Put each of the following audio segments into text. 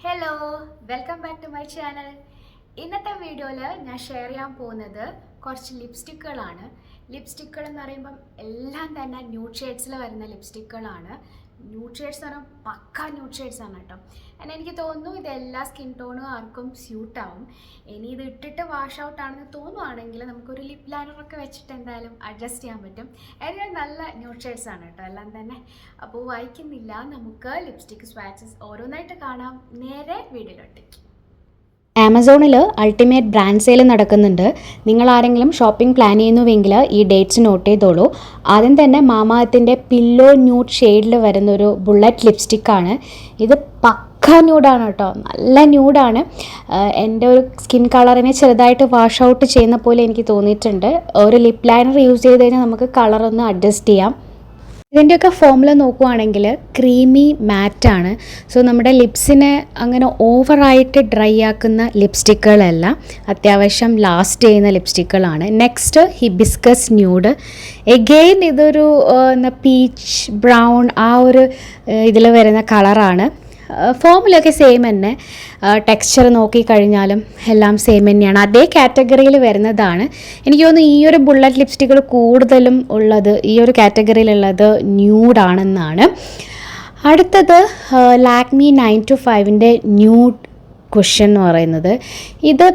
Hello, welcome back to my channel. ഇന്നത്തെ വീഡിയോയിൽ ഞാൻ ഷെയർ ചെയ്യാൻ പോകുന്നത് കുറച്ച് ലിപ്സ്റ്റിക്കുകളാണ്. ലിപ്സ്റ്റിക്കുകൾ എന്ന് പറയുമ്പം എല്ലാം തന്നെ ന്യൂഡ് ഷെയ്ഡ്സിൽ വരുന്ന ലിപ്സ്റ്റിക്കുകളാണ്. ന്യൂഡ് ഷെയ്ഡ്സ് എന്ന് പറയുമ്പോൾ പക്ക ന്യൂഡ് ഷെയ്ഡ്സ് ആണ് കേട്ടോ. എനിക്ക് തോന്നുന്നു ഇത് എല്ലാ സ്കിൻ ടോണും ആർക്കും സ്യൂട്ടാവും. ഇനി ഇത് ഇട്ടിട്ട് വാഷ് ഔട്ട് ആണെന്ന് തോന്നുവാണെങ്കിൽ നമുക്കൊരു ലിപ് ലൈനറൊക്കെ വെച്ചിട്ട് എന്തായാലും അഡ്ജസ്റ്റ് ചെയ്യാൻ പറ്റും. എല്ലാം നല്ല ന്യൂഡ് ഷെയ്ഡ്സ് ആണ് കേട്ടോ എല്ലാം തന്നെ. അപ്പോൾ വായിക്കുന്നില്ല, നമുക്ക് ലിപ്സ്റ്റിക് സ്വാച്ചസ് ഓരോന്നായിട്ട് കാണാം. നേരെ വീഡിയോയിലോട്ട്. ആമസോണിൽ അൾട്ടിമേറ്റ് ബ്രാൻഡ് സെയിൽ നടക്കുന്നുണ്ട്. നിങ്ങൾ ആരെങ്കിലും ഷോപ്പിംഗ് പ്ലാൻ ചെയ്യുന്നുവെങ്കിൽ ഈ ഡേറ്റ്സ് നോട്ട് ചെയ്തോളൂ. ആദ്യം തന്നെ മാമാഅർത്തിൻ്റെ പില്ലോ ന്യൂഡ് ഷെയ്ഡിൽ വരുന്നൊരു ബുള്ളറ്റ് ലിപ്സ്റ്റിക്കാണ്. ഇത് പക്ക ന്യൂഡാണ് കേട്ടോ, നല്ല ന്യൂഡാണ്. എൻ്റെ ഒരു സ്കിൻ കളറിനെ ചെറുതായിട്ട് വാഷ് ഔട്ട് ചെയ്യുന്ന പോലെ എനിക്ക് തോന്നിയിട്ടുണ്ട്. ഒരു ലിപ് ലൈനർ യൂസ് ചെയ്ത് കഴിഞ്ഞാൽ നമുക്ക് കളറൊന്ന് അഡ്ജസ്റ്റ് ചെയ്യാം. ഇതിൻ്റെയൊക്കെ ഫോമുല നോക്കുവാണെങ്കിൽ ക്രീമി മാറ്റാണ്. സോ നമ്മുടെ ലിപ്സിനെ അങ്ങനെ ഓവറായിട്ട് ഡ്രൈ ആക്കുന്ന ലിപ്സ്റ്റിക്കുകളല്ല, അത്യാവശ്യം ലാസ്റ്റ് ചെയ്യുന്ന ലിപ്സ്റ്റിക്കുകളാണ്. Next hibiscus nude. എഗെയിൻ ഇതൊരു പീച്ച് ബ്രൗൺ ആ ഒരു ഇതിൽ വരുന്ന കളറാണ്. ഫോമിലൊക്കെ സെയിം തന്നെ, ടെക്സ്ചർ നോക്കിക്കഴിഞ്ഞാലും എല്ലാം സെയിം തന്നെയാണ്, അതേ കാറ്റഗറിയിൽ വരുന്നതാണ്. എനിക്ക് തോന്നുന്നു ഈ ഒരു ബുള്ളറ്റ് ലിപ്സ്റ്റിക്കുകൾ കൂടുതലും ഉള്ളത് ഈ ഒരു കാറ്റഗറിയിലുള്ളത് ന്യൂഡാണെന്നാണ്. അടുത്തത് ലാക്മി 925ൻ്റെ ന്യൂഡ് കുഷൻ എന്ന് പറയുന്നത്. ഇത്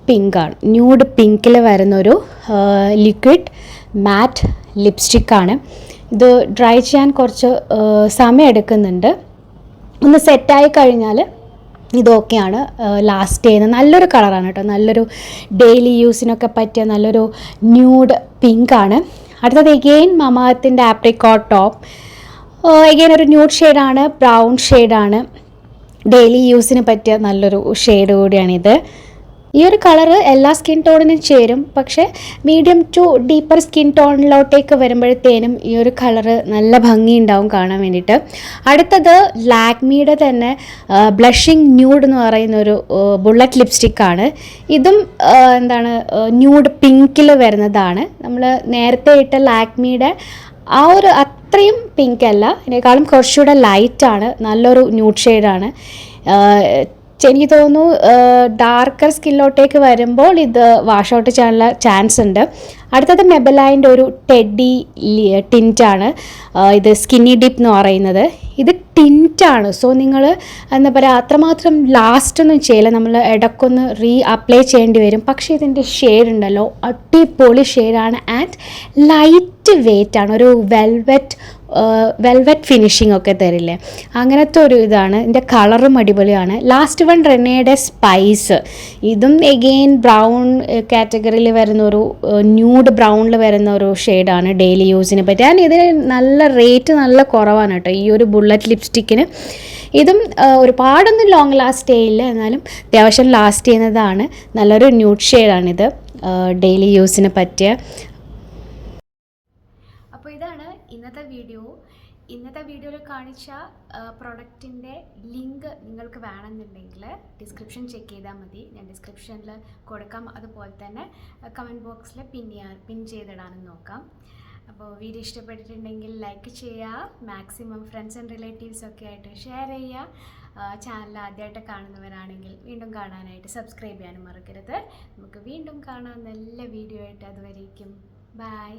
പിങ്കാണ്, ന്യൂഡ് പിങ്കിൽ വരുന്നൊരു ലിക്വിഡ് മാറ്റ് ലിപ്സ്റ്റിക്കാണ്. ഇത് ഡ്രൈ ചെയ്യാൻ കുറച്ച് സമയം എടുക്കുന്നുണ്ട്. ഒന്ന് സെറ്റായി കഴിഞ്ഞാൽ ഇതൊക്കെയാണ് ലാസ്റ്റ് ചെയ്യുന്നത്. നല്ലൊരു കളറാണ് കേട്ടോ, നല്ലൊരു ഡെയിലി യൂസിനൊക്കെ പറ്റിയ നല്ലൊരു ന്യൂഡ് പിങ്കാണ്. അടുത്തത് എഗെയിൻ മാമാഅർത്തിൻ്റെ ആപ്രിക്കോട്ട് ടോപ്പ്. എഗെയിൻ ഒരു ന്യൂഡ് ഷെയ്ഡാണ്, ബ്രൗൺ ഷെയ്ഡാണ്, ഡെയിലി യൂസിന് പറ്റിയ നല്ലൊരു ഷെയ്ഡ് കൂടിയാണിത്. ഈ ഒരു കളറ് എല്ലാ സ്കിൻ ടോണിനും ചേരും, പക്ഷേ മീഡിയം ടു ഡീപ്പർ സ്കിൻ ടോണിലോട്ടേക്ക് വരുമ്പോഴത്തേനും ഈ ഒരു കളറ് നല്ല ഭംഗിയുണ്ടാവും കാണാൻ വേണ്ടിയിട്ട്. അടുത്തത് ലാക്മിയുടെ തന്നെ ബ്ലഷിങ് ന്യൂഡ് എന്ന് പറയുന്നൊരു ബുള്ളറ്റ് ലിപ്സ്റ്റിക്കാണ്. ഇതും ന്യൂഡ് പിങ്കിൽ വരുന്നതാണ്. നമ്മൾ നേരത്തെ ഇട്ട ലാക്മിയുടെ ആ ഒരു അത്രയും പിങ്ക് അല്ല, ഇതിനേക്കാളും കുറച്ചുകൂടെ ലൈറ്റാണ്, നല്ലൊരു ന്യൂഡ് ഷെയ്ഡാണ്. എനിക്ക് തോന്നുന്നു ഡാർക്കർ സ്കിന്നിലോട്ടേക്ക് വരുമ്പോൾ ഇത് വാഷ് ഔട്ട് ചെയ്യാനുള്ള ചാൻസ് ഉണ്ട്. അടുത്തത് മെബലൈൻ്റെ ഒരു ടെഡി ടിൻറ്റാണ്. ഇത് സ്കിന്നി ഡിപ്പ് എന്ന് പറയുന്നത്. ഇത് ടിൻറ്റാണ്, സോ നിങ്ങൾ എന്താ പറയുക അത്രമാത്രം ലാസ്റ്റൊന്നും ചെയ്യില്ല, നമ്മൾ ഇടയ്ക്കൊന്ന് അപ്ലൈ ചെയ്യേണ്ടി വരും. പക്ഷേ ഇതിൻ്റെ ഷെയ്ഡ് ഉണ്ടല്ലോ അടിപൊളി ഷെയ്ഡാണ് ആൻഡ് ലൈറ്റ് വെയ്റ്റ് ആണ്. ഒരു വെൽവെറ്റ് ഫിനിഷിംഗ് ഒക്കെ തരില്ലേ, അങ്ങനത്തെ ഒരു ഇതാണ്. ഇതിൻ്റെ കളറും അടിപൊളിയാണ്. ലാസ്റ്റ് വൺ റെനേയുടെ സ്പൈസ്. ഇതും എഗെയിൻ ബ്രൗൺ കാറ്റഗറിയിൽ വരുന്ന ഒരു ന്യൂഡ് ബ്രൗണിൽ വരുന്ന ഒരു ഷെയ്ഡാണ് ഡെയിലി യൂസിന് പറ്റി. ആൻഡ് ഇതിന് നല്ല റേറ്റ് നല്ല കുറവാണ് കേട്ടോ ഈ ഒരു ബുള്ളറ്റ് ലിപ്സ്റ്റിക്കിന്. ഇതും ഒരുപാടൊന്നും ലോങ് ലാസ്റ്റ് ചെയ്യില്ല, എന്നാലും അത്യാവശ്യം ലാസ്റ്റ് ചെയ്യുന്നതാണ്. നല്ലൊരു ന്യൂഡ് ഷെയ്ഡാണിത്, ഡെയിലി യൂസിന് പറ്റിയ. അപ്പോൾ ഇതാണ് ഇന്നത്തെ വീഡിയോ. ഇന്നത്തെ വീഡിയോയിൽ കാണിച്ച പ്രൊഡക്റ്റിൻ്റെ ലിങ്ക് നിങ്ങൾക്ക് വേണമെന്നുണ്ടെങ്കിൽ ഡിസ്ക്രിപ്ഷൻ ചെക്ക് ചെയ്താൽ മതി. ഞാൻ ഡിസ്ക്രിപ്ഷനിൽ കൊടുക്കാം, അതുപോലെ തന്നെ കമൻറ്റ് ബോക്സിൽ പിൻ ചെയ്തിടാനും നോക്കാം. അപ്പോൾ വീഡിയോ ഇഷ്ടപ്പെട്ടിട്ടുണ്ടെങ്കിൽ ലൈക്ക് ചെയ്യുക, മാക്സിമം ഫ്രണ്ട്സ് ആൻഡ് റിലേറ്റീവ്സൊക്കെ ആയിട്ട് ഷെയർ ചെയ്യുക. ചാനൽ ആദ്യമായിട്ട് കാണുന്നവരാണെങ്കിൽ വീണ്ടും കാണാനായിട്ട് സബ്സ്ക്രൈബ് ചെയ്യാനും മറക്കരുത്. നമുക്ക് വീണ്ടും കാണാം നല്ല വീഡിയോ ആയിട്ട്. അതുവരേക്കും ബൈ.